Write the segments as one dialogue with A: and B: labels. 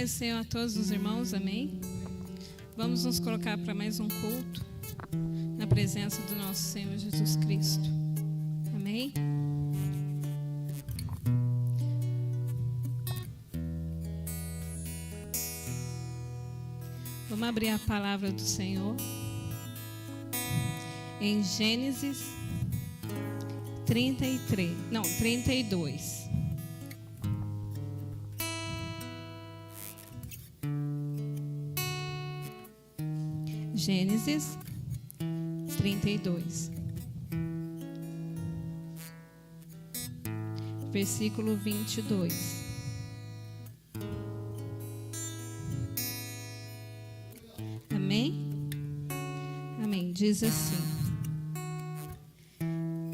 A: paz do Senhor a todos os irmãos, amém? Vamos nos colocar para mais um culto na presença do nosso Senhor Jesus Cristo, amém? Vamos abrir a palavra do Senhor em Gênesis 32. Gênesis 32, versículo 22. Amém? Amém. Diz assim: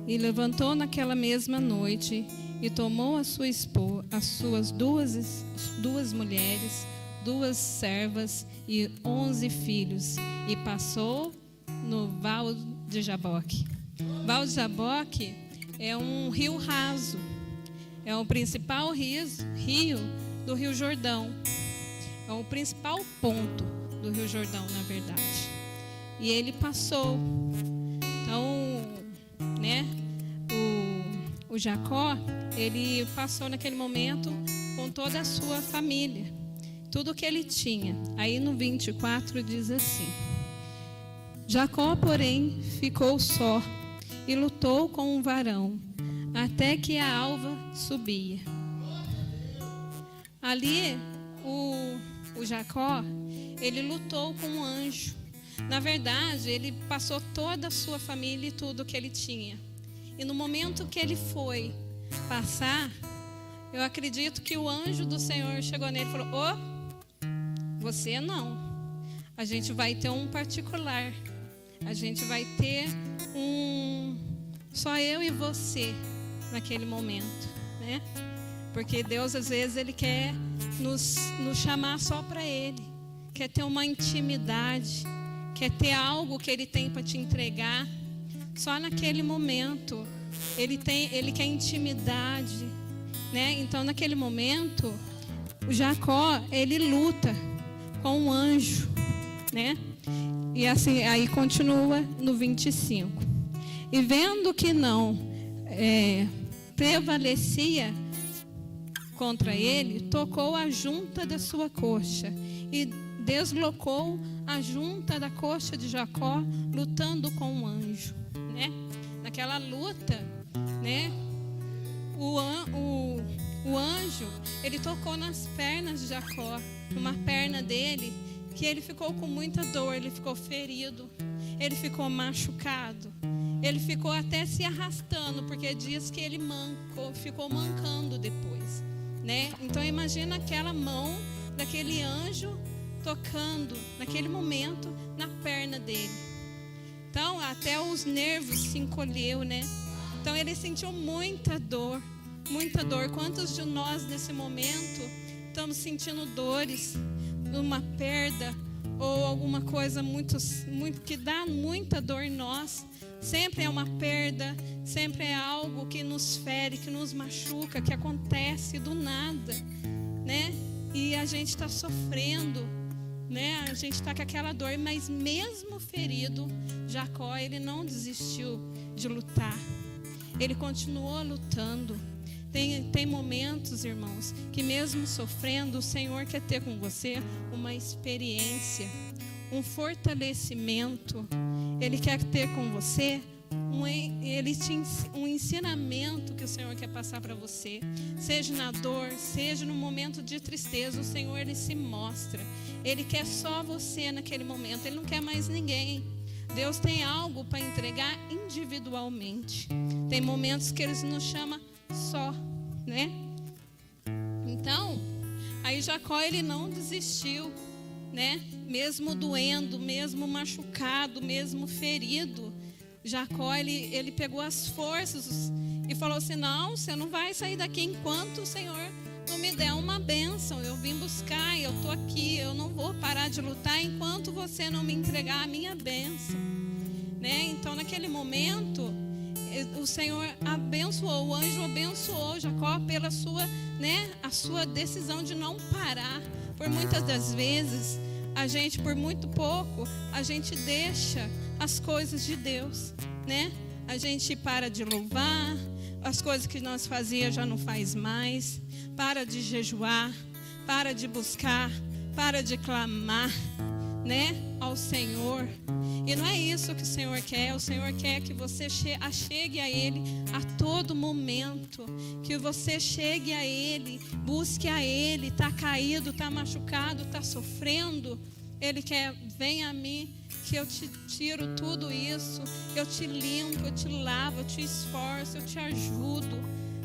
A: E levantou naquela mesma noite e tomou as suas duas mulheres, 2 servas e 11 filhos, e passou no Val de Jaboque. Val de Jaboque é um rio raso, é o principal rio do Rio Jordão, é o principal ponto do Rio Jordão, na verdade. E ele passou. Então, o Jacó, ele passou naquele momento com toda a sua família, tudo que ele tinha. Aí no 24 diz assim: Jacó, porém, ficou só e lutou com um varão, até que a alva subia. Ali, o Jacó, ele lutou com um anjo. Na verdade, ele passou toda a sua família e tudo que ele tinha. E no momento que ele foi passar, eu acredito que o anjo do Senhor chegou nele e falou: você não. A gente vai ter um particular. A gente vai ter só eu e você naquele momento, né? Porque Deus, às vezes, Ele quer nos chamar só para Ele. Quer ter uma intimidade. Quer ter algo que Ele tem para te entregar. Só naquele momento. Ele quer intimidade, né? Então, naquele momento, o Jacó, ele luta com um anjo, né? E assim, aí continua no 25. E vendo que não prevalecia contra ele, tocou a junta da sua coxa e deslocou a junta da coxa de Jacó, lutando com um anjo, né? Naquela luta, né? O anjo, ele tocou nas pernas de Jacó, numa perna dele, que ele ficou com muita dor, ele ficou ferido, ele ficou machucado, ele ficou até se arrastando, porque diz que ele ficou mancando depois, né? Então imagina aquela mão daquele anjo tocando, naquele momento, na perna dele. Então até os nervos se encolheu, né? Então ele sentiu muita dor, muita dor. Quantos de nós nesse momento estamos sentindo dores, uma perda ou alguma coisa muito que dá muita dor em nós? Sempre é uma perda, sempre é algo que nos fere, que nos machuca, que acontece do nada, né? E a gente está sofrendo, né? A gente está com aquela dor, mas mesmo ferido, Jacó, ele não desistiu de lutar. Ele continuou lutando. Tem momentos, irmãos, que mesmo sofrendo, o Senhor quer ter com você uma experiência, fortalecimento. Ele quer ter com você um ensinamento que o Senhor quer passar para você. Seja na dor, seja no momento de tristeza, o Senhor, Ele se mostra. Ele quer só você naquele momento, Ele não quer mais ninguém. Deus tem algo para entregar individualmente. Tem momentos que Ele nos chama só, né? Então, aí Jacó, ele não desistiu, né? Mesmo doendo, mesmo machucado, mesmo ferido, Jacó, ele pegou as forças e falou assim: não, você não vai sair daqui enquanto o Senhor não me der uma bênção. Eu vim buscar, eu estou aqui, eu não vou parar de lutar enquanto você não me entregar a minha bênção, né? Então naquele momento o Senhor abençoou, o anjo abençoou Jacó pela sua, né, a sua decisão de não parar, Por muitas das vezes, a gente, por muito pouco, a gente deixa as coisas de Deus, né? A gente para de louvar, as coisas que nós fazíamos já não faz mais, para de jejuar, para de buscar, para de clamar, né, ao Senhor. E não é isso que o Senhor quer. O Senhor quer que você chegue a Ele a todo momento, que você chegue a Ele, busque a Ele. Está caído, está machucado, está sofrendo, Ele quer: vem a mim, que eu te tiro tudo isso, eu te limpo, eu te lavo, eu te esforço, eu te ajudo,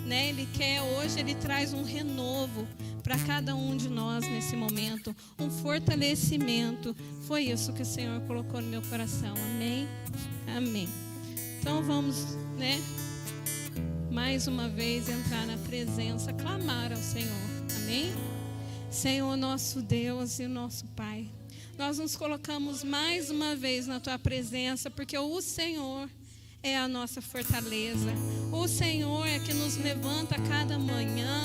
A: né? Ele quer, hoje Ele traz um renovo para cada um de nós nesse momento, um fortalecimento. Foi isso que o Senhor colocou no meu coração. Amém? Amém. Então vamos, né, mais uma vez entrar na presença, clamar ao Senhor. Amém? Senhor, nosso Deus e nosso Pai, nós nos colocamos mais uma vez na Tua presença, porque o Senhor é a nossa fortaleza. O Senhor é que nos levanta a cada manhã.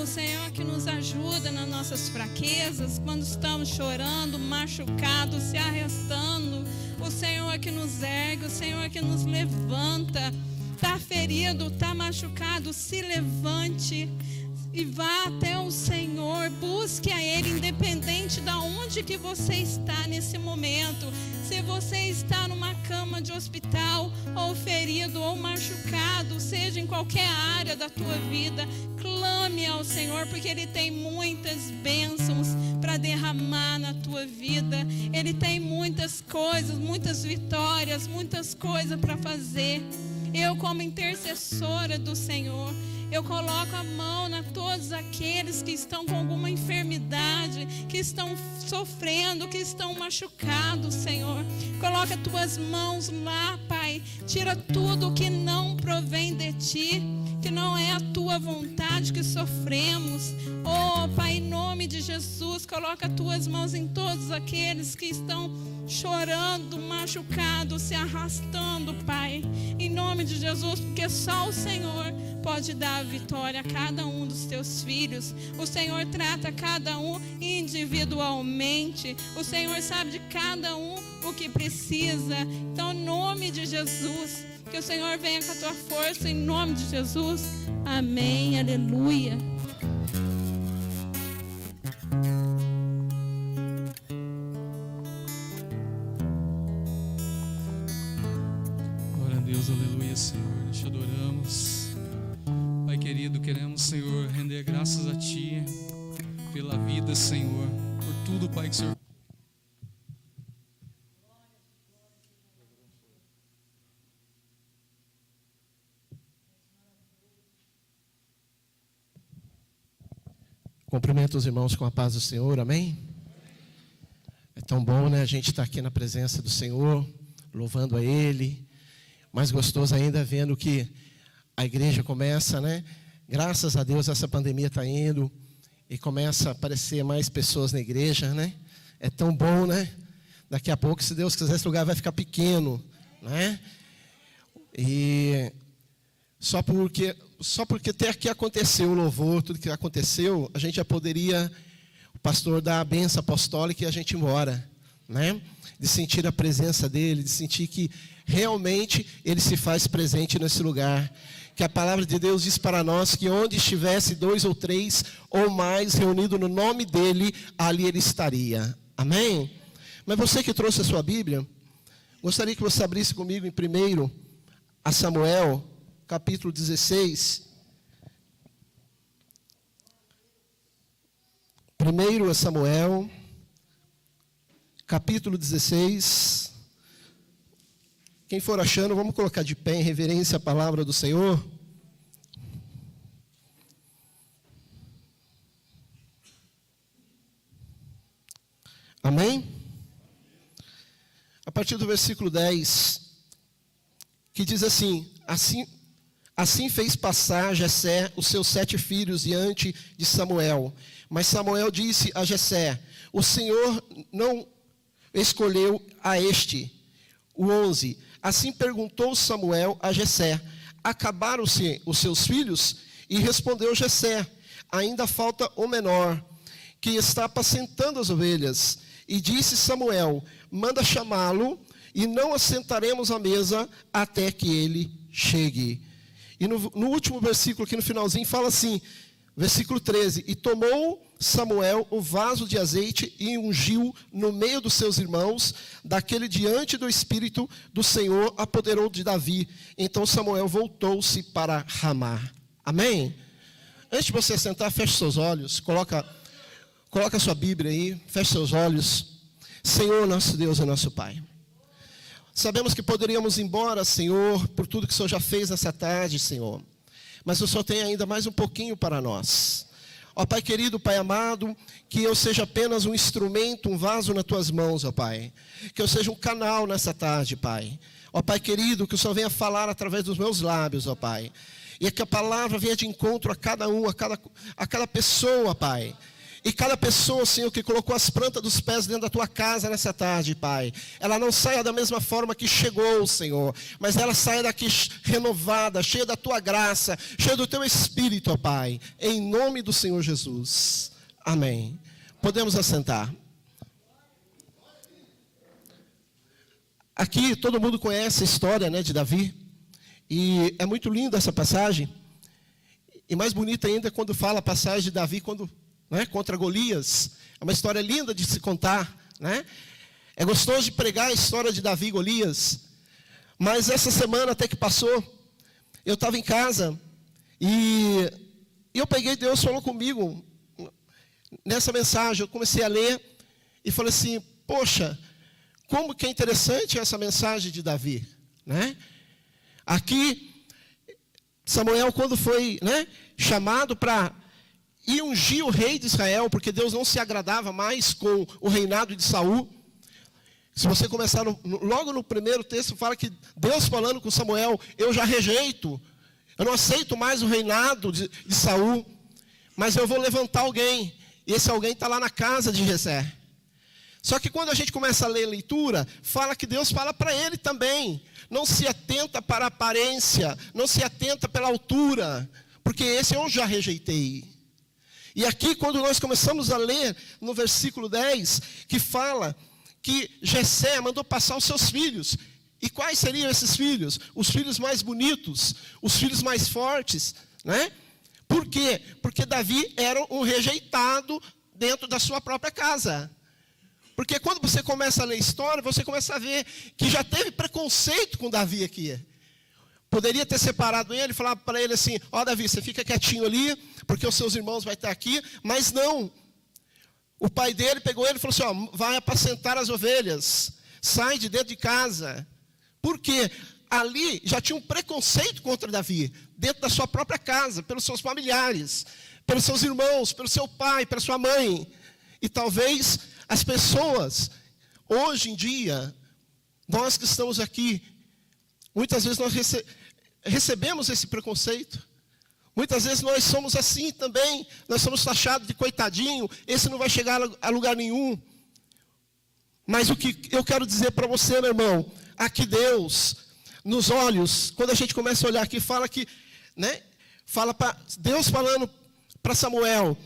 A: O Senhor é que nos ajuda nas nossas fraquezas, quando estamos chorando, machucados, se arrastando. O Senhor é que nos ergue, o Senhor é que nos levanta. Está ferido, está machucado, se levante e vá até o Senhor, busque a Ele, independente de onde que você está nesse momento. Se você está numa cama de hospital, ou ferido, ou machucado, seja em qualquer área da tua vida, clame ao Senhor, porque Ele tem muitas bênçãos para derramar na tua vida. Ele tem muitas coisas, muitas vitórias, muitas coisas para fazer. Eu, como intercessora do Senhor, eu coloco a mão na todos aqueles que estão com alguma enfermidade, que estão sofrendo, que estão machucados, Senhor. Coloca as tuas mãos lá, Pai. Tira tudo que não provém de Ti, que não é a Tua vontade que sofremos. Oh, Pai, em nome de Jesus, coloca as tuas mãos em todos aqueles que estão chorando, machucados, se arrastando, Pai. Em nome de Jesus, porque só o Senhor pode dar a vitória a cada um dos teus filhos. O Senhor trata cada um individualmente. O Senhor sabe de cada um o que precisa. Então, em nome de Jesus, que o Senhor venha com a tua força, em nome de Jesus. Amém, aleluia.
B: Glória a Deus, aleluia, Senhor. Nós te adoramos. Pai querido, queremos, Senhor, render graças a Ti pela vida, Senhor, por tudo, Pai, que o Senhor...
C: Cumprimento os irmãos com a paz do Senhor, amém? É tão bom, né? A gente está aqui na presença do Senhor, louvando a Ele. Mais gostoso ainda vendo que a igreja começa, né? Graças a Deus essa pandemia está indo e começa a aparecer mais pessoas na igreja, né? É tão bom, né? Daqui a pouco, se Deus quiser, esse lugar vai ficar pequeno, né? E só porque até aqui aconteceu o louvor, tudo que aconteceu, a gente já poderia, o pastor dar a bênção apostólica e a gente ir embora, né? De sentir a presença dele, de sentir que realmente ele se faz presente nesse lugar. Que a palavra de Deus diz para nós que onde estivesse 2 ou 3 ou mais reunidos no nome dele, ali ele estaria. Amém? Mas você que trouxe a sua Bíblia, gostaria que você abrisse comigo em 1 Samuel, capítulo 16. 1 Samuel, capítulo 16. Quem for achando, vamos colocar de pé em reverência à palavra do Senhor. Amém? A partir do versículo 10, que diz assim: Assim fez passar Jessé os seus 7 filhos diante de Samuel. Mas Samuel disse a Jessé: o Senhor não escolheu a este. O 11. Assim perguntou Samuel a Jessé: acabaram-se os seus filhos? E respondeu Jessé: ainda falta o menor, que está apacentando as ovelhas. E disse Samuel: manda chamá-lo, e não assentaremos à mesa até que ele chegue. E no último versículo, aqui no finalzinho, fala assim, versículo 13: e tomou Samuel o vaso de azeite e ungiu no meio dos seus irmãos. Daquele diante do Espírito do Senhor apoderou de Davi. Então Samuel voltou-se para Ramá. Amém? Antes de você sentar, feche seus olhos. Coloca a sua Bíblia aí. Feche seus olhos. Senhor, nosso Deus e nosso Pai, sabemos que poderíamos ir embora, Senhor, por tudo que o Senhor já fez nessa tarde, Senhor. Mas o Senhor tem ainda mais um pouquinho para nós. Ó Pai querido, Pai amado, que eu seja apenas um instrumento, um vaso nas Tuas mãos, ó Pai. Que eu seja um canal nessa tarde, Pai. Ó Pai querido, que o Senhor venha falar através dos meus lábios, ó Pai. E que a palavra venha de encontro a cada um, a cada pessoa, Pai. E cada pessoa, Senhor, que colocou as plantas dos pés dentro da Tua casa nessa tarde, Pai, ela não saia da mesma forma que chegou, Senhor, mas ela saia daqui renovada, cheia da Tua graça, cheia do Teu Espírito, ó Pai, em nome do Senhor Jesus. Amém. Podemos assentar. Aqui todo mundo conhece a história, né, de Davi, e é muito linda essa passagem, e mais bonita ainda é quando fala a passagem de Davi contra Golias. É uma história linda de se contar, né? É gostoso de pregar a história de Davi e Golias. Mas essa semana até que passou, eu estava em casa e eu peguei, Deus falou comigo nessa mensagem. Eu comecei a ler e falei assim: poxa, como que é interessante essa mensagem de Davi, né? Aqui Samuel, quando foi, né, chamado para e ungiu o rei de Israel, porque Deus não se agradava mais com o reinado de Saul. Se você começar logo no primeiro texto, fala que Deus falando com Samuel: eu já rejeito, eu não aceito mais o reinado de Saul, mas eu vou levantar alguém, e esse alguém está lá na casa de Jessé. Só que quando a gente começa a ler a leitura, fala que Deus fala para ele também: não se atenta para a aparência, não se atenta pela altura, porque esse eu já rejeitei. E aqui, quando nós começamos a ler no versículo 10, que fala que Jessé mandou passar os seus filhos. E quais seriam esses filhos? Os filhos mais bonitos, os filhos mais fortes, né? Por quê? Porque Davi era um rejeitado dentro da sua própria casa. Porque quando você começa a ler a história, você começa a ver que já teve preconceito com Davi aqui. Poderia ter separado ele e falar para ele assim: ó, Davi, você fica quietinho ali, porque os seus irmãos vão estar aqui. Mas não. O pai dele pegou ele e falou assim: ó, vai apacentar as ovelhas, sai de dentro de casa. Por quê? Ali já tinha um preconceito contra Davi, dentro da sua própria casa, pelos seus familiares, pelos seus irmãos, pelo seu pai, pela sua mãe. E talvez as pessoas, hoje em dia, nós que estamos aqui, muitas vezes nós recebemos esse preconceito. Muitas vezes nós somos assim também. Nós somos taxados de coitadinho. Esse não vai chegar a lugar nenhum. Mas o que eu quero dizer para você, meu irmão, aqui Deus, nos olhos, quando a gente começa a olhar aqui, fala que, né? Fala para Deus falando para Samuel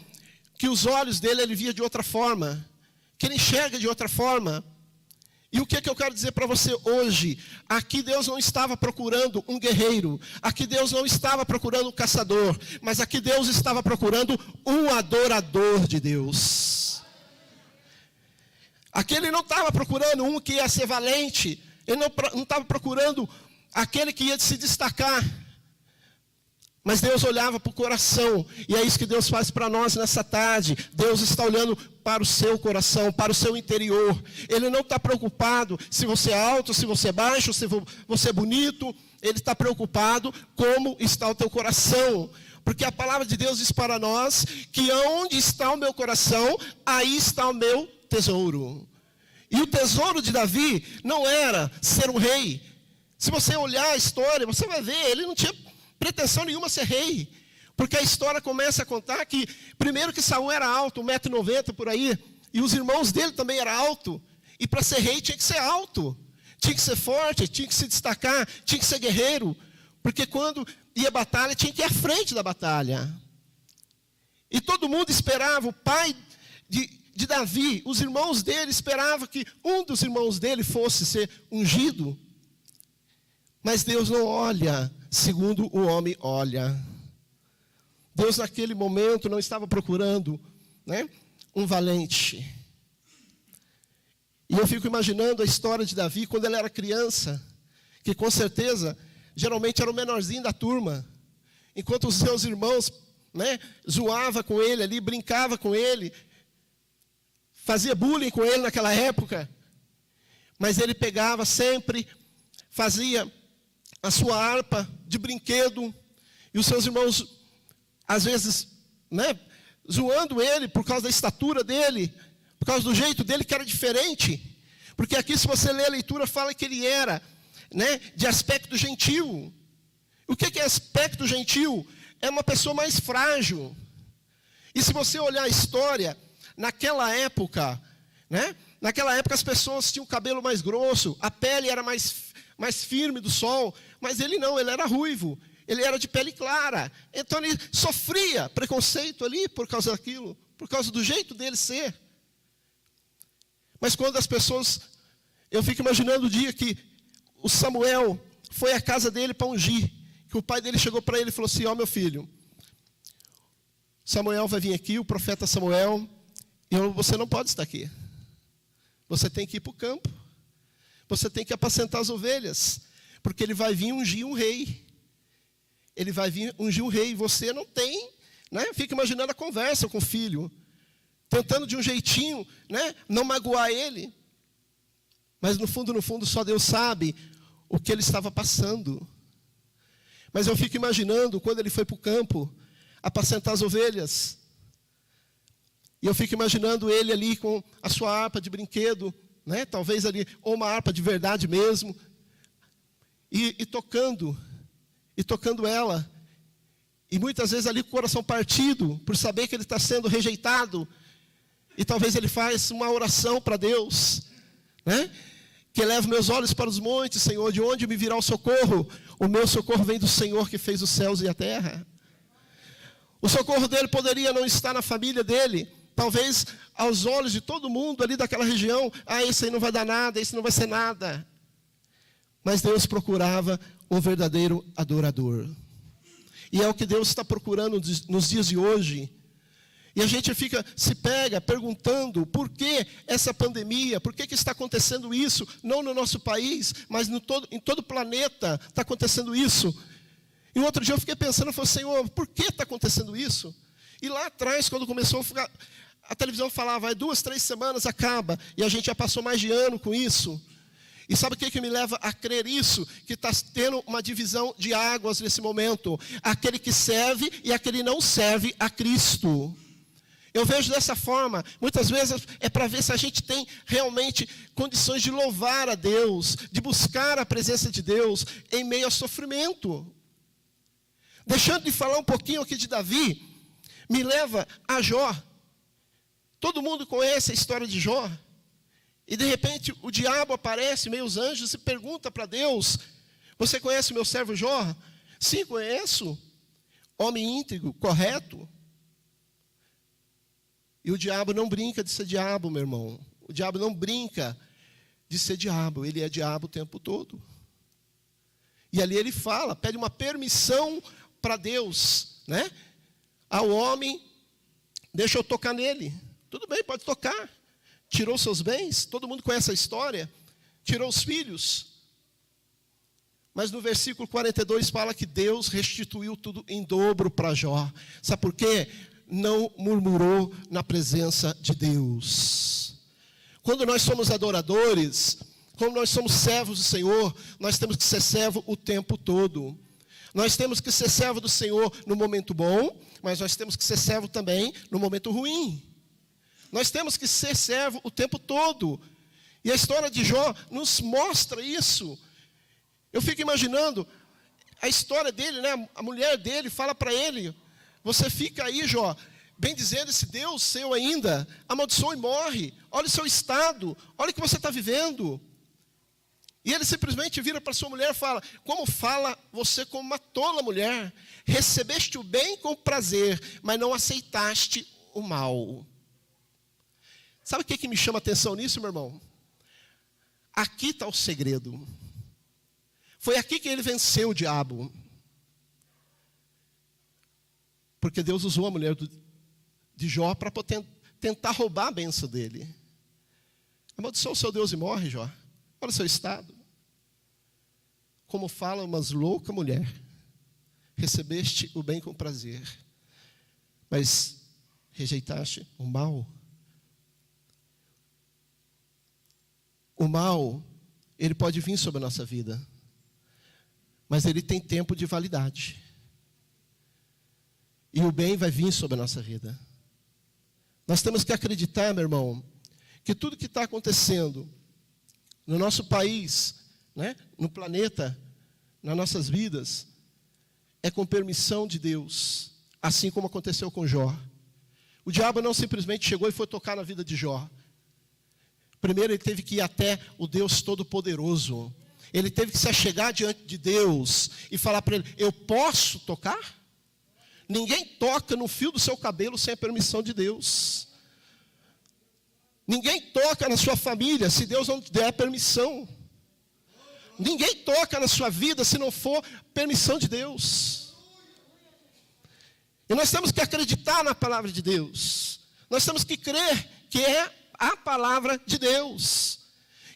C: que os olhos dele ele via de outra forma, que ele enxerga de outra forma. E o que eu quero dizer para você hoje? Aqui Deus não estava procurando um guerreiro. Aqui Deus não estava procurando um caçador. Mas aqui Deus estava procurando um adorador de Deus. Aqui Ele não estava procurando um que ia ser valente. Ele não estava procurando aquele que ia se destacar. Mas Deus olhava para o coração. E é isso que Deus faz para nós nessa tarde. Deus está olhando para o seu coração, para o seu interior. Ele não está preocupado se você é alto, se você é baixo, se você é bonito. Ele está preocupado como está o teu coração. Porque a palavra de Deus diz para nós que onde está o meu coração, aí está o meu tesouro. E o tesouro de Davi não era ser um rei. Se você olhar a história, você vai ver, ele não tinha pretensão nenhuma ser rei, porque a história começa a contar que, primeiro que Saul era alto, 1,90 m por aí, e os irmãos dele também eram altos, e para ser rei tinha que ser alto, tinha que ser forte, tinha que se destacar, tinha que ser guerreiro, porque quando ia à batalha, tinha que ir à frente da batalha. E todo mundo esperava, o pai de Davi, os irmãos dele esperavam que um dos irmãos dele fosse ser ungido. Mas Deus não olha segundo o homem olha. Deus naquele momento não estava procurando, né, um valente. E eu fico imaginando a história de Davi quando ele era criança, que com certeza, geralmente era o menorzinho da turma, enquanto os seus irmãos, né, zoava com ele ali, brincava com ele, fazia bullying com ele naquela época, mas ele pegava sempre, fazia a sua harpa de brinquedo, e os seus irmãos, às vezes, né, zoando ele por causa da estatura dele, por causa do jeito dele que era diferente, porque aqui se você ler a leitura fala que ele era, né, de aspecto gentil. O que é aspecto gentil? É uma pessoa mais frágil. E se você olhar a história, naquela época, né, naquela época as pessoas tinham o cabelo mais grosso, a pele era mais firme do sol, mas ele não, ele era ruivo, ele era de pele clara, então ele sofria preconceito ali por causa daquilo, por causa do jeito dele ser. Mas quando as pessoas, eu fico imaginando o dia que o Samuel foi à casa dele para ungir, que o pai dele chegou para ele e falou assim: ó, meu filho, Samuel vai vir aqui, o profeta Samuel, e você não pode estar aqui, você tem que ir para o campo, você tem que apacentar as ovelhas, porque ele vai vir ungir um rei. Ele vai vir ungir um rei. E você não tem, né? Fica imaginando a conversa com o filho, tentando de um jeitinho, né, não magoar ele. Mas no fundo, só Deus sabe o que ele estava passando. Mas eu fico imaginando quando ele foi para o campo apacentar as ovelhas. E eu fico imaginando ele ali com a sua harpa de brinquedo, né? Talvez ali, ou uma harpa de verdade mesmo, e tocando ela, e muitas vezes ali com o coração partido, por saber que ele está sendo rejeitado, e talvez ele faz uma oração para Deus, né? Que eleva meus olhos para os montes, Senhor, de onde me virá o socorro? O meu socorro vem do Senhor que fez os céus e a terra. O socorro dele poderia não estar na família dele, talvez aos olhos de todo mundo ali daquela região, esse aí não vai dar nada, esse não vai ser nada. Mas Deus procurava um verdadeiro adorador. E é o que Deus está procurando nos dias de hoje. E a gente se pega perguntando por que essa pandemia, por que está acontecendo isso, não no nosso país, mas em todo o planeta está acontecendo isso. E outro dia eu fiquei pensando, eu falei, Senhor, por que está acontecendo isso? E lá atrás, quando começou a televisão falava, 2, 3 semanas acaba, e a gente já passou mais de ano com isso. E sabe o que me leva a crer isso? Que está tendo uma divisão de águas nesse momento. Aquele que serve e aquele que não serve a Cristo. Eu vejo dessa forma, muitas vezes é para ver se a gente tem realmente condições de louvar a Deus, de buscar a presença de Deus em meio ao sofrimento. Deixando de falar um pouquinho aqui de Davi, me leva a Jó. Todo mundo conhece a história de Jó. E de repente o diabo aparece, meio os anjos, e pergunta para Deus: você conhece o meu servo Jó? Sim, conheço. Homem íntegro, correto. E o diabo não brinca de ser diabo, meu irmão. O diabo não brinca de ser diabo. Ele é diabo o tempo todo. E ali ele fala, pede uma permissão para Deus, né? Ao homem, deixa eu tocar nele. Tudo bem, pode tocar. Tirou seus bens, todo mundo conhece a história. Tirou os filhos. Mas no versículo 42 fala que Deus restituiu tudo em dobro para Jó. Sabe por quê? Não murmurou na presença de Deus. Quando nós somos adoradores, quando nós somos servos do Senhor, nós temos que ser servo o tempo todo. Nós temos que ser servo do Senhor no momento bom, mas nós temos que ser servo também no momento ruim. Nós temos que ser servo o tempo todo. E a história de Jó nos mostra isso. Eu fico imaginando a história dele, né? A mulher dele fala para ele: você fica aí, Jó, bem dizendo, esse Deus seu ainda amaldiçoa e morre. Olha o seu estado, olha o que você está vivendo. E ele simplesmente vira para sua mulher e fala: como fala você como uma tola mulher? Recebeste o bem com prazer, mas não aceitaste o mal. Sabe o que me chama a atenção nisso, meu irmão? Aqui está o segredo. Foi aqui que ele venceu o diabo. Porque Deus usou a mulher de Jó para tentar roubar a bênção dele. Amaldiçoa o seu Deus e morre, Jó. Olha o seu estado. Como fala umas louca mulher. Recebeste o bem com prazer, mas rejeitaste o mal. O mal, ele pode vir sobre a nossa vida, mas ele tem tempo de validade. E o bem vai vir sobre a nossa vida. Nós temos que acreditar, meu irmão, que tudo que está acontecendo no nosso país, né, no planeta, nas nossas vidas, é com permissão de Deus, assim como aconteceu com Jó. O diabo não simplesmente chegou e foi tocar na vida de Jó. Primeiro ele teve que ir até o Deus Todo-Poderoso. Ele teve que se achegar diante de Deus e falar para ele: eu posso tocar? Ninguém toca no fio do seu cabelo sem a permissão de Deus. Ninguém toca na sua família se Deus não te der a permissão. Ninguém toca na sua vida se não for permissão de Deus. E nós temos que acreditar na palavra de Deus. Nós temos que crer que é a palavra de Deus.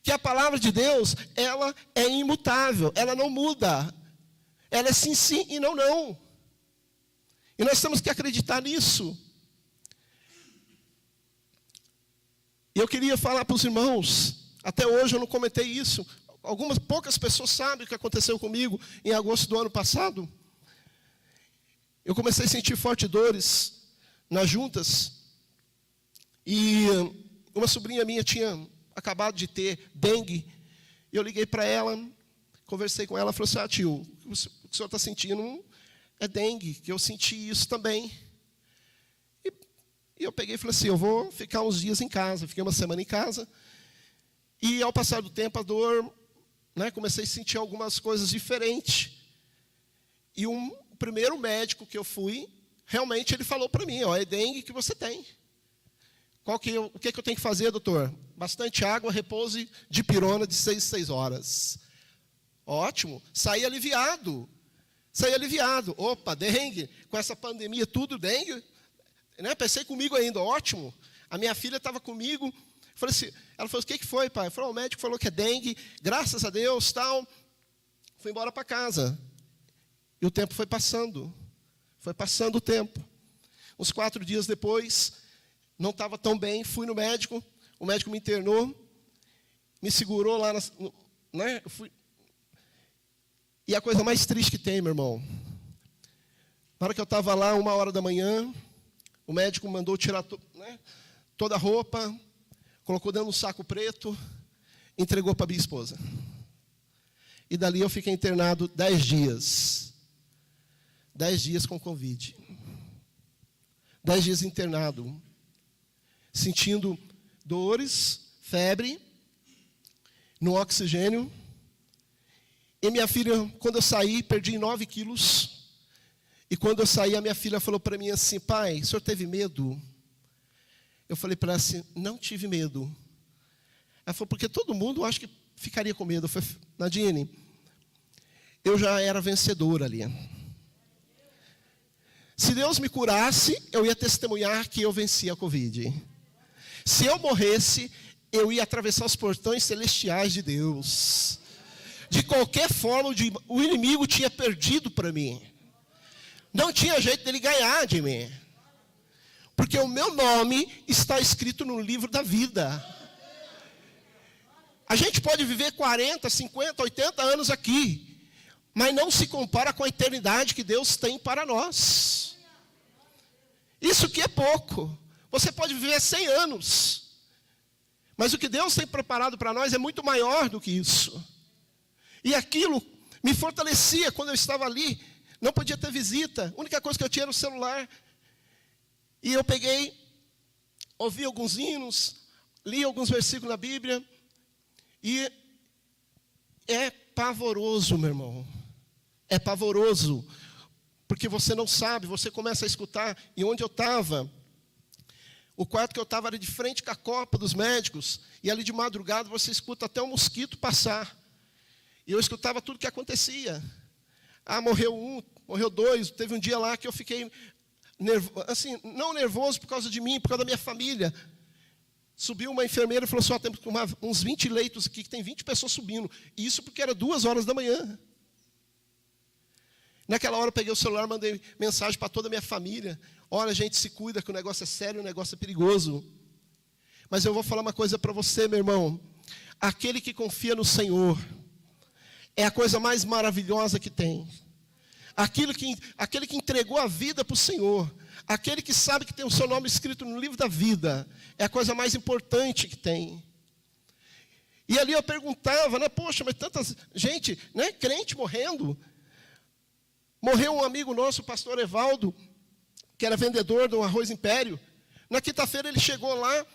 C: Que a palavra de Deus, ela é imutável, ela não muda. Ela é sim, sim e não, não. E nós temos que acreditar nisso. E eu queria falar para os irmãos, até hoje eu não comentei isso. Poucas pessoas sabem o que aconteceu comigo em agosto do ano passado. Eu comecei a sentir fortes dores nas juntas. E uma sobrinha minha tinha acabado de ter dengue. E eu liguei para ela, conversei com ela, falou assim: tio, o que o senhor está sentindo é dengue, que eu senti isso também. E eu peguei e falei assim: eu vou ficar uns dias em casa. Fiquei uma semana em casa. E ao passar do tempo, a dor, comecei a sentir algumas coisas diferentes. E o primeiro médico que eu fui, realmente ele falou para mim: é dengue que você tem. O que eu tenho que fazer, doutor? Bastante água, repouso de pirona de 6 em 6 horas. Ótimo, saí aliviado. Opa, dengue, com essa pandemia tudo, dengue. Pensei comigo ainda, ótimo. A minha filha estava comigo. Falei assim, ela falou: o que foi, pai? Eu falei: o médico falou que é dengue, graças a Deus, tal. Fui embora para casa. E o tempo foi passando. Foi passando o tempo. Uns 4 dias depois, não estava tão bem, fui no médico. O médico me internou, me segurou lá, E a coisa mais triste que tem, meu irmão, na hora que eu estava lá, 1h da manhã, o médico mandou tirar toda a roupa, colocou dentro de um saco preto, entregou para minha esposa. E dali eu fiquei internado 10 dias. 10 dias com Covid. 10 dias internado. Sentindo dores, febre, no oxigênio. E minha filha, quando eu saí, perdi 9 quilos. E quando eu saí, a minha filha falou para mim assim: pai, o senhor teve medo? Eu falei para ela assim: não tive medo. Ela falou: porque todo mundo, acho que ficaria com medo. Eu falei: Nadine, eu já era vencedora ali. Se Deus me curasse, eu ia testemunhar que eu venci a Covid. Se eu morresse, eu ia atravessar os portões celestiais de Deus. De qualquer forma, o inimigo tinha perdido para mim. Não tinha jeito dele ganhar de mim. Porque o meu nome está escrito no livro da vida. A gente pode viver 40, 50, 80 anos aqui, mas não se compara com a eternidade que Deus tem para nós. Isso que é pouco. Você pode viver 100 anos, mas o que Deus tem preparado para nós é muito maior do que isso. E aquilo me fortalecia quando eu estava ali. Não podia ter visita. A única coisa que eu tinha era o celular. E eu peguei, ouvi alguns hinos, li alguns versículos na Bíblia. E é pavoroso, meu irmão. É pavoroso. Porque você não sabe, você começa a escutar. E onde eu estava, O quarto que eu estava era de frente com a copa dos médicos, e ali de madrugada você escuta até um mosquito passar. E eu escutava tudo que acontecia. Morreu um, morreu dois. Teve um dia lá que eu fiquei assim, não nervoso por causa de mim, por causa da minha família. Subiu uma enfermeira e falou assim, temos uns 20 leitos aqui, que tem 20 pessoas subindo. E isso porque era 2h da manhã. Naquela hora eu peguei o celular, mandei mensagem para toda a minha família. Olha, gente, se cuida que o negócio é sério, o negócio é perigoso. Mas eu vou falar uma coisa para você, meu irmão. Aquele que confia no Senhor é a coisa mais maravilhosa que tem. Aquele que entregou a vida para o Senhor, aquele que sabe que tem o seu nome escrito no livro da vida, é a coisa mais importante que tem. E ali eu perguntava, né, poxa, mas tanta gente, né, crente morrendo. Morreu um amigo nosso, o pastor Evaldo, que era vendedor do Arroz Império. Na quinta-feira ele chegou lá,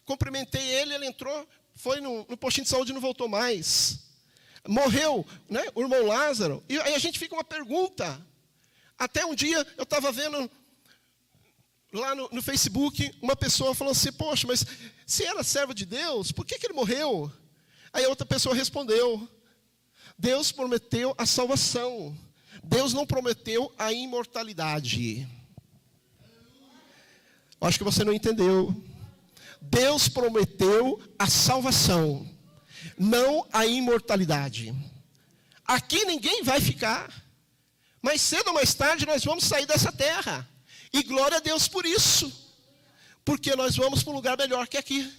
C: cumprimentei ele entrou, foi no postinho de saúde e não voltou mais. Morreu, né, o irmão Lázaro. E aí a gente fica uma pergunta. Até um dia eu estava vendo lá no Facebook, uma pessoa falou assim, poxa, mas se era servo de Deus, por que ele morreu? Aí a outra pessoa respondeu, Deus prometeu a salvação. Deus não prometeu a imortalidade. Acho que você não entendeu. Deus prometeu a salvação, não a imortalidade. Aqui ninguém vai ficar. Mais cedo ou mais tarde nós vamos sair dessa terra. E glória a Deus por isso. Porque nós vamos para um lugar melhor que aqui.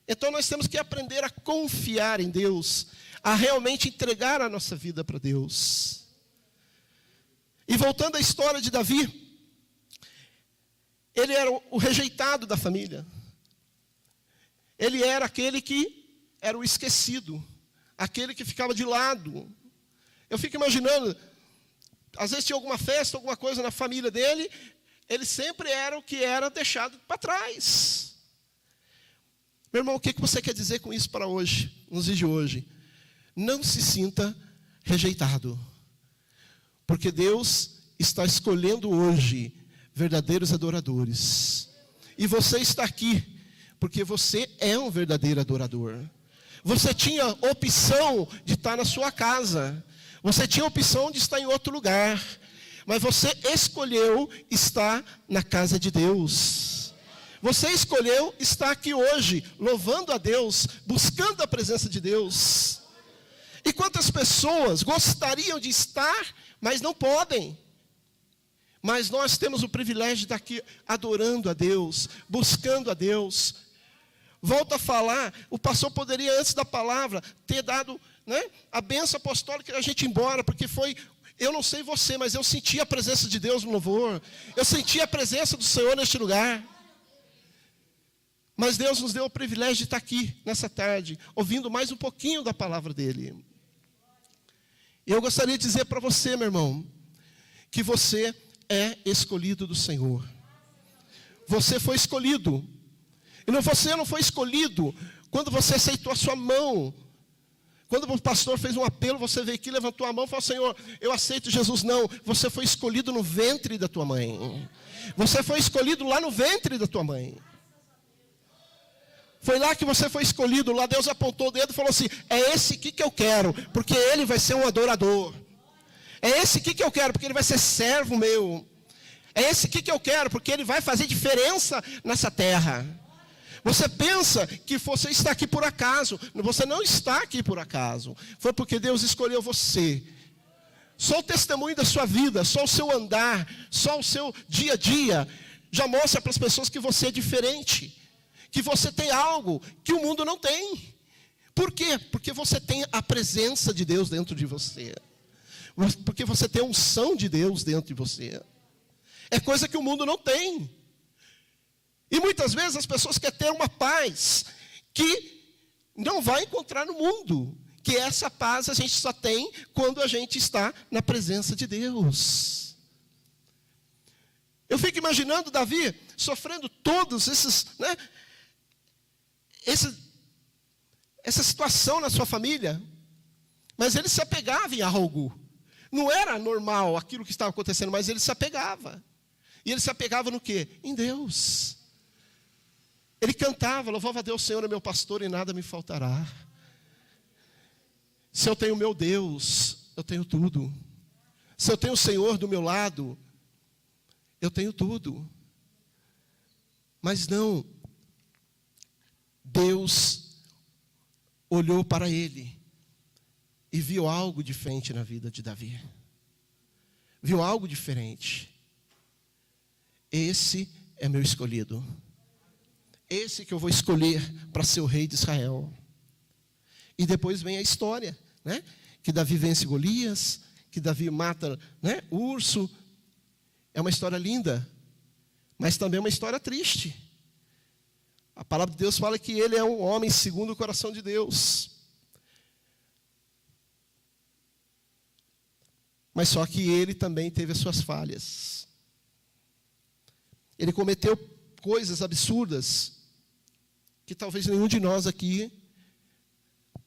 C: Então nós temos que aprender a confiar em Deus, a realmente entregar a nossa vida para Deus. E voltando à história de Davi, ele era o rejeitado da família. Ele era aquele que era o esquecido, aquele que ficava de lado. Eu fico imaginando, às vezes tinha alguma festa, alguma coisa na família dele, ele sempre era o que era deixado para trás. Meu irmão, o que você quer dizer com isso para hoje, nos dias de hoje? Não se sinta rejeitado, porque Deus está escolhendo hoje verdadeiros adoradores. E você está aqui, porque você é um verdadeiro adorador. Você tinha opção de estar na sua casa, você tinha opção de estar em outro lugar, mas você escolheu estar na casa de Deus. Você escolheu estar aqui hoje, louvando a Deus, buscando a presença de Deus. E quantas pessoas gostariam de estar, mas não podem. Mas nós temos o privilégio de estar aqui adorando a Deus, buscando a Deus. Volto a falar, o pastor poderia, antes da palavra, ter dado, né, a bênção apostólica e a gente ir embora, porque foi, eu não sei você, mas eu senti a presença de Deus no louvor. Eu senti a presença do Senhor neste lugar. Mas Deus nos deu o privilégio de estar aqui, nessa tarde, ouvindo mais um pouquinho da palavra dEle. E eu gostaria de dizer para você, meu irmão, que você é escolhido do Senhor. Você foi escolhido. E você não foi escolhido quando você aceitou a sua mão. Quando o pastor fez um apelo, você veio aqui, levantou a mão e falou, Senhor, eu aceito Jesus. Não, você foi escolhido no ventre da tua mãe. Você foi escolhido lá no ventre da tua mãe. Foi lá que você foi escolhido. Lá Deus apontou o dedo e falou assim, é esse aqui que eu quero, porque ele vai ser um adorador. É esse aqui que eu quero, porque ele vai ser servo meu. É esse aqui que eu quero, porque ele vai fazer diferença nessa terra. Você pensa que você está aqui por acaso. Você não está aqui por acaso. Foi porque Deus escolheu você. Só o testemunho da sua vida, só o seu andar, só o seu dia a dia, já mostra para as pessoas que você é diferente. Que você tem algo que o mundo não tem. Por quê? Porque você tem a presença de Deus dentro de você. Porque você tem a unção de Deus dentro de você. É coisa que o mundo não tem. E muitas vezes as pessoas querem ter uma paz que não vai encontrar no mundo. Que essa paz a gente só tem quando a gente está na presença de Deus. Eu fico imaginando Davi sofrendo todos esses, né? Essa situação na sua família, mas ele se apegava em algo. Não era normal aquilo que estava acontecendo, mas ele se apegava. E ele se apegava no quê? Em Deus. Ele cantava, louvava a Deus, Senhor é meu pastor e nada me faltará. Se eu tenho meu Deus, eu tenho tudo. Se eu tenho o Senhor do meu lado, eu tenho tudo. Mas não, Deus olhou para ele e viu algo diferente na vida de Davi. Viu algo diferente. Esse é meu escolhido. Esse que eu vou escolher para ser o rei de Israel. E depois vem a história, né? Que Davi vence Golias, que Davi mata, né, o urso. É uma história linda, mas também é uma história triste. A palavra de Deus fala que ele é um homem segundo o coração de Deus. Mas só que ele também teve as suas falhas. Ele cometeu coisas absurdas que talvez nenhum de nós aqui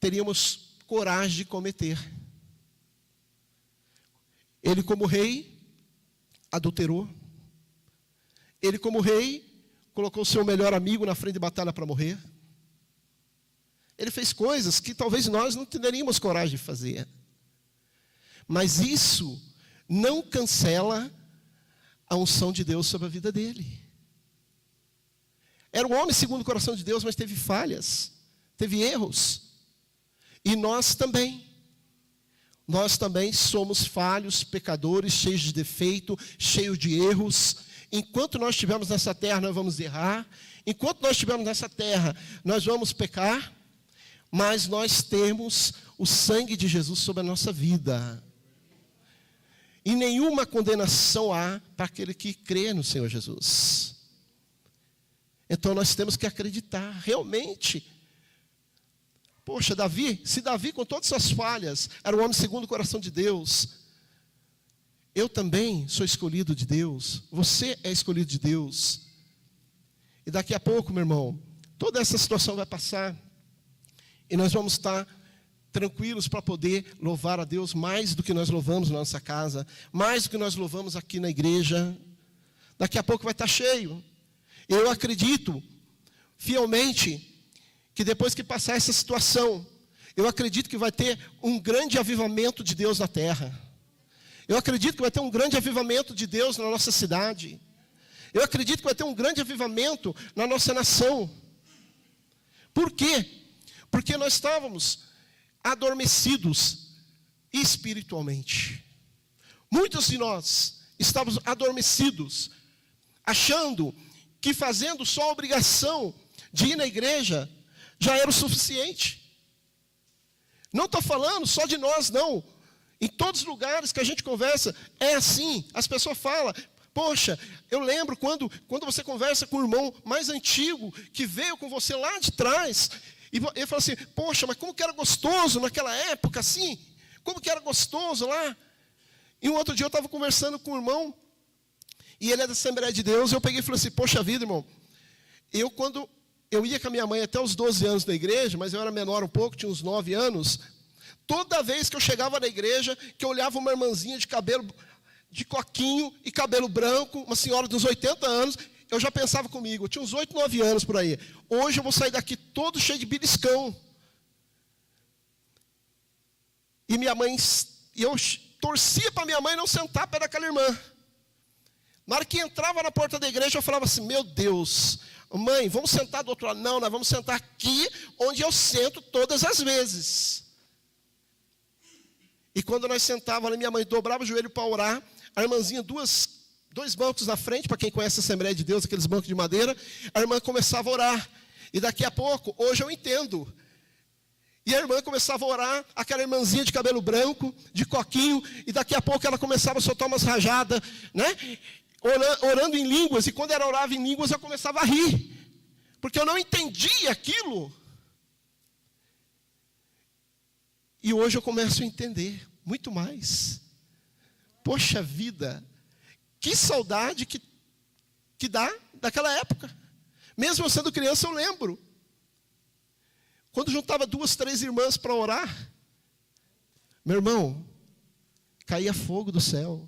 C: teríamos coragem de cometer. Ele, como rei, adulterou. Ele, como rei, colocou seu melhor amigo na frente de batalha para morrer. Ele fez coisas que talvez nós não teríamos coragem de fazer. Mas isso não cancela a unção de Deus sobre a vida dele. Era um homem segundo o coração de Deus, mas teve falhas, teve erros. E nós também. Nós também somos falhos, pecadores, cheios de defeito, cheios de erros. Enquanto nós estivermos nessa terra, nós vamos errar. Enquanto nós estivermos nessa terra, nós vamos pecar. Mas nós temos o sangue de Jesus sobre a nossa vida. E nenhuma condenação há para aquele que crê no Senhor Jesus. Então nós temos que acreditar, realmente. Poxa, se Davi com todas as suas falhas, era um homem segundo o coração de Deus, eu também sou escolhido de Deus, você é escolhido de Deus. E daqui a pouco, meu irmão, toda essa situação vai passar, e nós vamos estar tranquilos para poder louvar a Deus mais do que nós louvamos na nossa casa, mais do que nós louvamos aqui na igreja. Daqui a pouco vai estar cheio. Eu acredito fielmente que depois que passar essa situação, eu acredito que vai ter um grande avivamento de Deus na terra. Eu acredito que vai ter um grande avivamento de Deus na nossa cidade. Eu acredito que vai ter um grande avivamento na nossa nação. Por quê? Porque nós estávamos adormecidos espiritualmente. Muitos de nós estávamos adormecidos, achando que fazendo só a obrigação de ir na igreja já era o suficiente. Não estou falando só de nós, não. Em todos os lugares que a gente conversa, é assim. As pessoas falam, poxa, eu lembro quando você conversa com o irmão mais antigo, que veio com você lá de trás, e ele fala assim, poxa, mas como que era gostoso naquela época, assim? Como que era gostoso lá? E um outro dia eu estava conversando com o irmão, e ele é da Assembleia de Deus, e eu peguei e falei assim, poxa vida, irmão, quando eu ia com a minha mãe até os 12 anos na igreja, mas eu era menor um pouco, tinha uns 9 anos. Toda vez que eu chegava na igreja, que eu olhava uma irmãzinha de cabelo, de coquinho e cabelo branco, uma senhora de uns 80 anos, eu já pensava comigo, eu tinha uns 8, 9 anos por aí. Hoje eu vou sair daqui todo cheio de beliscão. E eu torcia para minha mãe não sentar perto daquela irmã. Na hora que entrava na porta da igreja, eu falava assim, meu Deus, mãe, vamos sentar do outro lado? Não, nós vamos sentar aqui, onde eu sento todas as vezes. E quando nós sentávamos, minha mãe dobrava o joelho para orar, a irmãzinha, dois bancos na frente, para quem conhece a Assembleia de Deus, aqueles bancos de madeira, a irmã começava a orar. E daqui a pouco, hoje eu entendo. E a irmã começava a orar, aquela irmãzinha de cabelo branco, de coquinho, e daqui a pouco ela começava a soltar umas rajadas, né? Orando em línguas, e quando ela orava em línguas, eu começava a rir, porque eu não entendia aquilo. E hoje eu começo a entender muito mais. Poxa vida, que saudade que dá daquela época. Mesmo eu sendo criança, eu lembro. Quando juntava 2, 3 irmãs para orar, meu irmão, caía fogo do céu.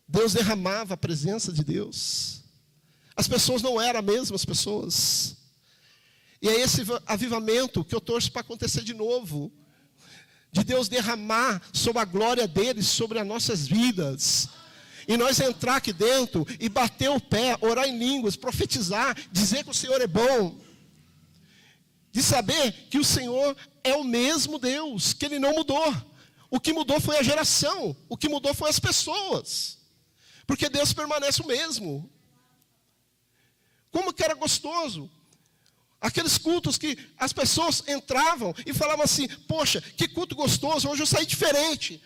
C: Deus derramava a presença de Deus. As pessoas não eram as mesmas pessoas. E é esse avivamento que eu torço para acontecer de novo. De Deus derramar sobre a glória dele, sobre as nossas vidas. E nós entrar aqui dentro e bater o pé, orar em línguas, profetizar, dizer que o Senhor é bom. De saber que o Senhor é o mesmo Deus, que Ele não mudou. O que mudou foi a geração, o que mudou foi as pessoas. Porque Deus permanece o mesmo. Como que era gostoso. Aqueles cultos que as pessoas entravam e falavam assim, poxa, que culto gostoso, hoje eu saí diferente.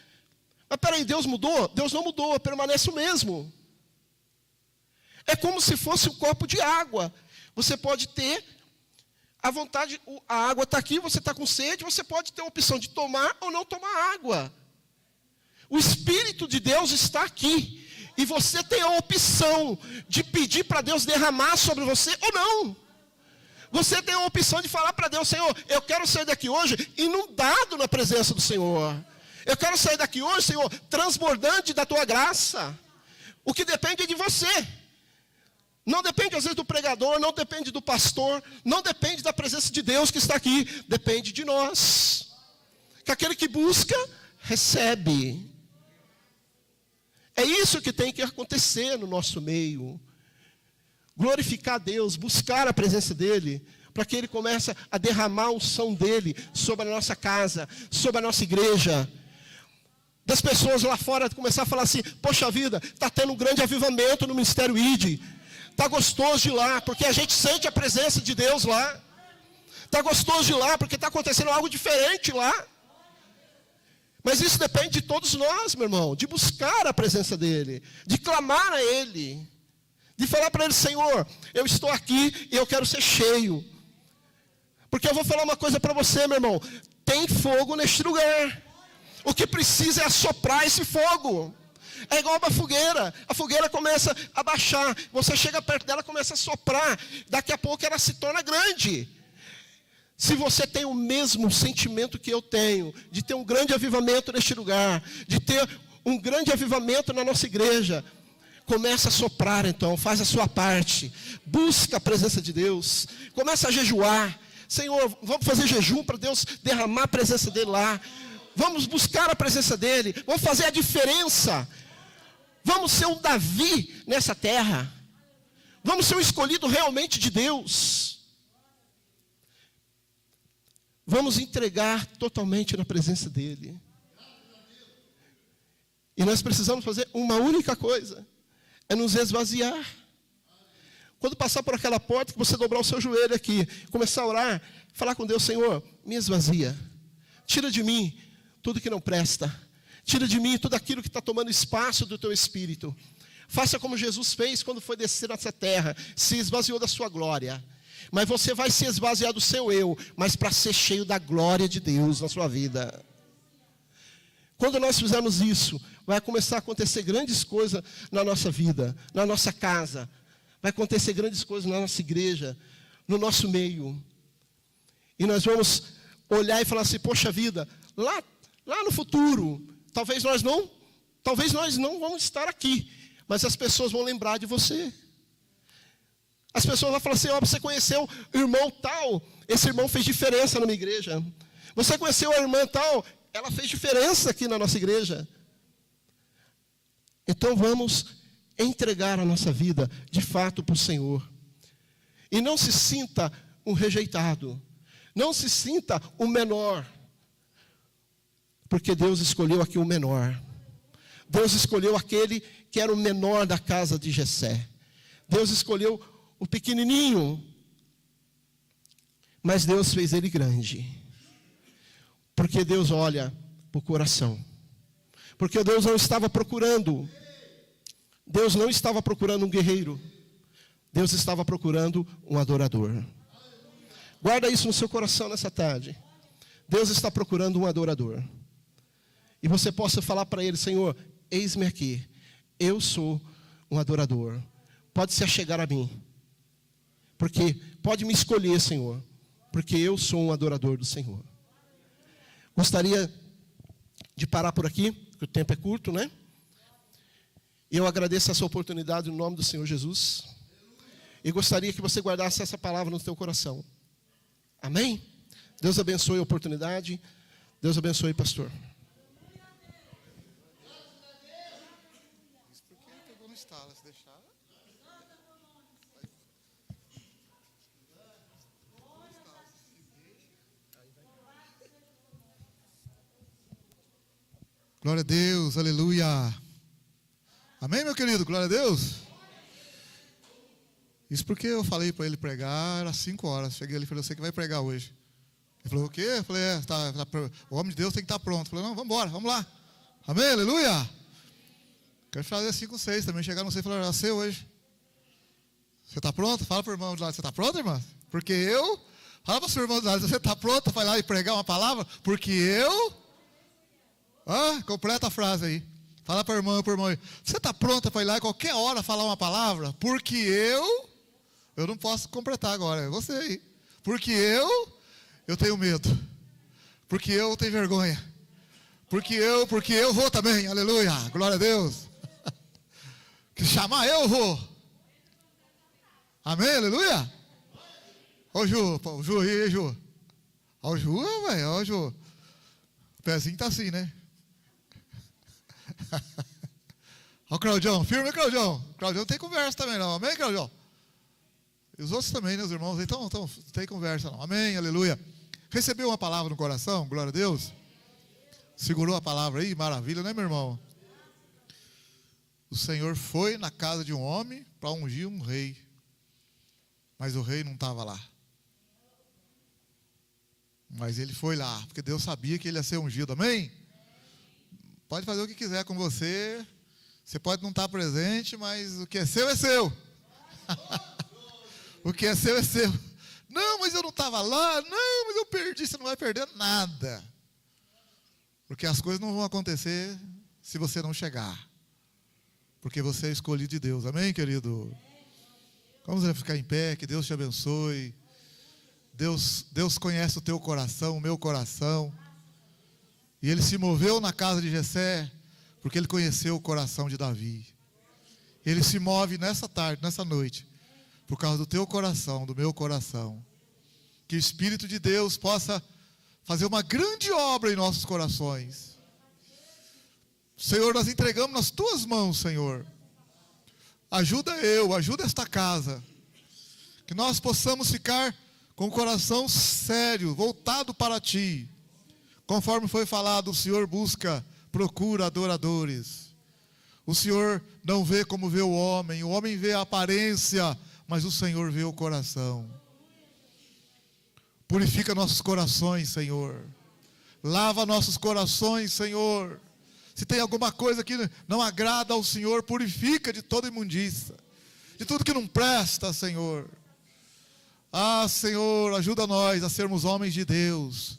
C: Mas peraí, Deus mudou? Deus não mudou, permanece o mesmo. É como se fosse um copo de água. Você pode ter a vontade, a água está aqui, você está com sede, você pode ter a opção de tomar ou não tomar água. O Espírito de Deus está aqui. E você tem a opção de pedir para Deus derramar sobre você ou não. Você tem a opção de falar para Deus, Senhor, eu quero sair daqui hoje inundado na presença do Senhor. Eu quero sair daqui hoje, Senhor, transbordante da tua graça. O que depende é de você. Não depende às vezes do pregador, não depende do pastor, não depende da presença de Deus que está aqui. Depende de nós. Que aquele que busca, recebe. É isso que tem que acontecer no nosso meio. Glorificar a Deus, buscar a presença dEle, para que Ele comece a derramar a unção dEle sobre a nossa casa, sobre a nossa igreja. Das pessoas lá fora começar a falar assim, poxa vida, está tendo um grande avivamento no Ministério ID. Está gostoso de ir lá, porque a gente sente a presença de Deus lá. Está gostoso de ir lá, porque está acontecendo algo diferente lá. Mas isso depende de todos nós, meu irmão, de buscar a presença dEle, de clamar a Ele, de falar para Ele, Senhor, eu estou aqui e eu quero ser cheio. Porque eu vou falar uma coisa para você, meu irmão, tem fogo neste lugar. O que precisa é assoprar esse fogo. É igual uma fogueira, a fogueira começa a baixar, você chega perto dela, começa a soprar, daqui a pouco ela se torna grande. Se você tem o mesmo sentimento que eu tenho, de ter um grande avivamento neste lugar, de ter um grande avivamento na nossa igreja, começa a soprar então, faz a sua parte, busca a presença de Deus, começa a jejuar. Senhor, vamos fazer jejum para Deus derramar a presença dEle lá, vamos buscar a presença dEle, vamos fazer a diferença, vamos ser um Davi nessa terra, vamos ser um escolhido realmente de Deus. Vamos entregar totalmente na presença dEle. E nós precisamos fazer uma única coisa. É nos esvaziar. Quando passar por aquela porta, que você dobrar o seu joelho aqui, começar a orar, falar com Deus, Senhor, me esvazia. Tira de mim tudo que não presta. Tira de mim tudo aquilo que está tomando espaço do teu Espírito. Faça como Jesus fez quando foi descer nessa terra. Se esvaziou da sua glória. Mas você vai se esvaziar do seu eu, mas para ser cheio da glória de Deus na sua vida. Quando nós fizermos isso, vai começar a acontecer grandes coisas na nossa vida, na nossa casa. Vai acontecer grandes coisas na nossa igreja, no nosso meio. E nós vamos olhar e falar assim, poxa vida, lá no futuro, talvez nós não vamos estar aqui, mas as pessoas vão lembrar de você. As pessoas vão falar assim, você conheceu o irmão tal, esse irmão fez diferença na minha igreja. Você conheceu a irmã tal, ela fez diferença aqui na nossa igreja. Então vamos entregar a nossa vida, de fato, para o Senhor. E não se sinta um rejeitado. Não se sinta o menor. Porque Deus escolheu aqui o menor. Deus escolheu aquele que era o menor da casa de Jessé. Deus escolheu o pequenininho, mas Deus fez ele grande, porque Deus olha para o coração, porque Deus não estava procurando um guerreiro, Deus estava procurando um adorador. Guarda isso no seu coração nessa tarde. Deus está procurando um adorador, e você possa falar para Ele, Senhor, eis-me aqui, eu sou um adorador, pode se achegar a mim. Porque pode me escolher, Senhor, porque eu sou um adorador do Senhor. Gostaria de parar por aqui, porque o tempo é curto, né? E eu agradeço essa oportunidade no nome do Senhor Jesus. E gostaria que você guardasse essa palavra no teu coração. Amém? Deus abençoe a oportunidade. Deus abençoe, pastor.
D: Glória a Deus, aleluia. Amém, meu querido? Glória a Deus. Isso porque eu falei para ele pregar, era 5 horas. Cheguei ali e falei, você que vai pregar hoje. Ele falou, o quê? Eu falei, o homem de Deus tem que estar pronto. Eu falei, não, vamos embora, vamos lá. Amém, aleluia. Quero fazer 5, 6 também. Chegar, não sei, falar, já sei hoje. Você está pronto? Fala para o irmão de lado, você está pronto, irmão? Porque eu... Fala para o seu irmão de lado, você está pronto? Vai lá e pregar uma palavra? Porque eu... completa a frase aí. Fala para o irmão, você está pronta para ir lá e qualquer hora falar uma palavra? Porque eu não posso completar agora, é você aí. Porque eu tenho medo. Porque eu tenho vergonha. Porque eu vou também, aleluia, glória a Deus. Que chamar eu vou. Amém, aleluia. Ó o Ju aí, Ju. Ó o Ju, velho, ó o Ju. O pezinho tá assim, né? Ó o Claudião, firme, Claudião. Claudião tem conversa também não, amém, Claudião? E os outros também, né, os irmãos, então não tem conversa não, amém, aleluia. Recebeu uma palavra no coração, glória a Deus. Segurou a palavra aí, maravilha, né, meu irmão? O Senhor foi na casa de um homem para ungir um rei. Mas o rei não estava lá. Mas ele foi lá, porque Deus sabia que ele ia ser ungido, amém? Pode fazer o que quiser com você. Você pode não estar presente, mas o que é seu é seu. O que é seu é seu. Não, mas eu não estava lá. Não, mas eu perdi. Você não vai perder nada. Porque as coisas não vão acontecer se você não chegar. Porque você é escolhido de Deus. Amém, querido? Vamos ficar em pé, que Deus te abençoe. Deus conhece o teu coração, o meu coração. E Ele se moveu na casa de Jessé, porque Ele conheceu o coração de Davi. Ele se move nessa tarde, nessa noite, por causa do teu coração, do meu coração. Que o Espírito de Deus possa fazer uma grande obra em nossos corações. Senhor, nós entregamos nas tuas mãos, Senhor. Ajuda ajuda esta casa. Que nós possamos ficar com o coração sério, voltado para ti. Conforme foi falado, o Senhor procura adoradores. O Senhor não vê como vê o homem vê a aparência, mas o Senhor vê o coração. Purifica nossos corações, Senhor. Lava nossos corações, Senhor. Se tem alguma coisa que não agrada ao Senhor, purifica de toda imundícia, de tudo que não presta, Senhor. Senhor, ajuda nós a sermos homens de Deus,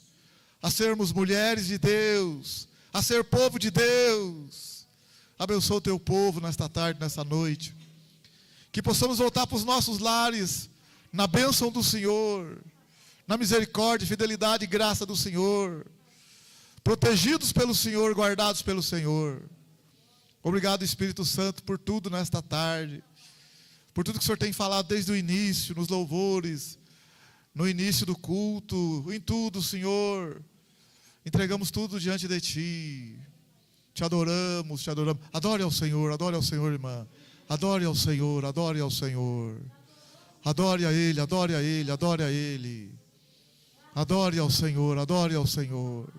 D: a sermos mulheres de Deus, a ser povo de Deus. Abençoa o teu povo nesta tarde, nessa noite. Que possamos voltar para os nossos lares, na bênção do Senhor, na misericórdia, fidelidade e graça do Senhor. Protegidos pelo Senhor, guardados pelo Senhor. Obrigado, Espírito Santo, por tudo nesta tarde. Por tudo que o Senhor tem falado desde o início, nos louvores, no início do culto, em tudo, Senhor. Entregamos tudo diante de Ti. Te adoramos, Te adoramos. Adore ao Senhor, irmã. Adore ao Senhor, adore ao Senhor. Adore a Ele, adore a Ele, adore a Ele. Adore ao Senhor, adore ao Senhor.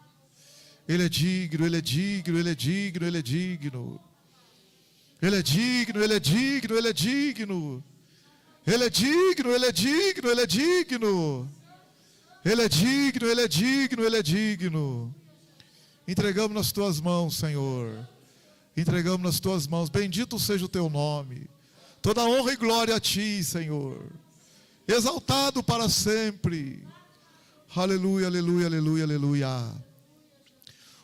D: Ele é digno, Ele é digno, Ele é digno, Ele é digno. Ele é digno, Ele é digno, Ele é digno. Ele é digno, Ele é digno, Ele é digno. Ele é digno, Ele é digno, Ele é digno. Entregamos nas Tuas mãos, Senhor. Entregamos nas Tuas mãos. Bendito seja o Teu nome. Toda honra e glória a Ti, Senhor. Exaltado para sempre. Aleluia, aleluia, aleluia, aleluia.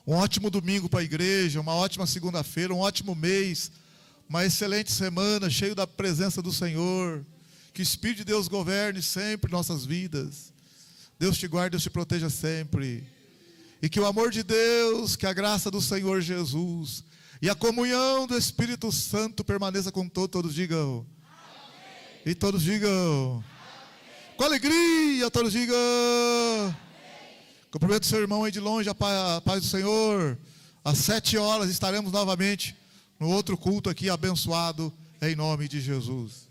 D: Um ótimo domingo para a igreja, uma ótima segunda-feira, um ótimo mês, uma excelente semana, cheio da presença do Senhor. Que o Espírito de Deus governe sempre nossas vidas. Deus te guarde, Deus te proteja sempre. E que o amor de Deus, que a graça do Senhor Jesus E a comunhão do Espírito Santo permaneça com todos. Todos digam. Amém. E todos digam. Amém. Com alegria, todos digam. Amém. Cumprimento o seu irmão aí de longe, a paz do Senhor. Às 7 horas estaremos novamente no outro culto aqui abençoado, em nome de Jesus.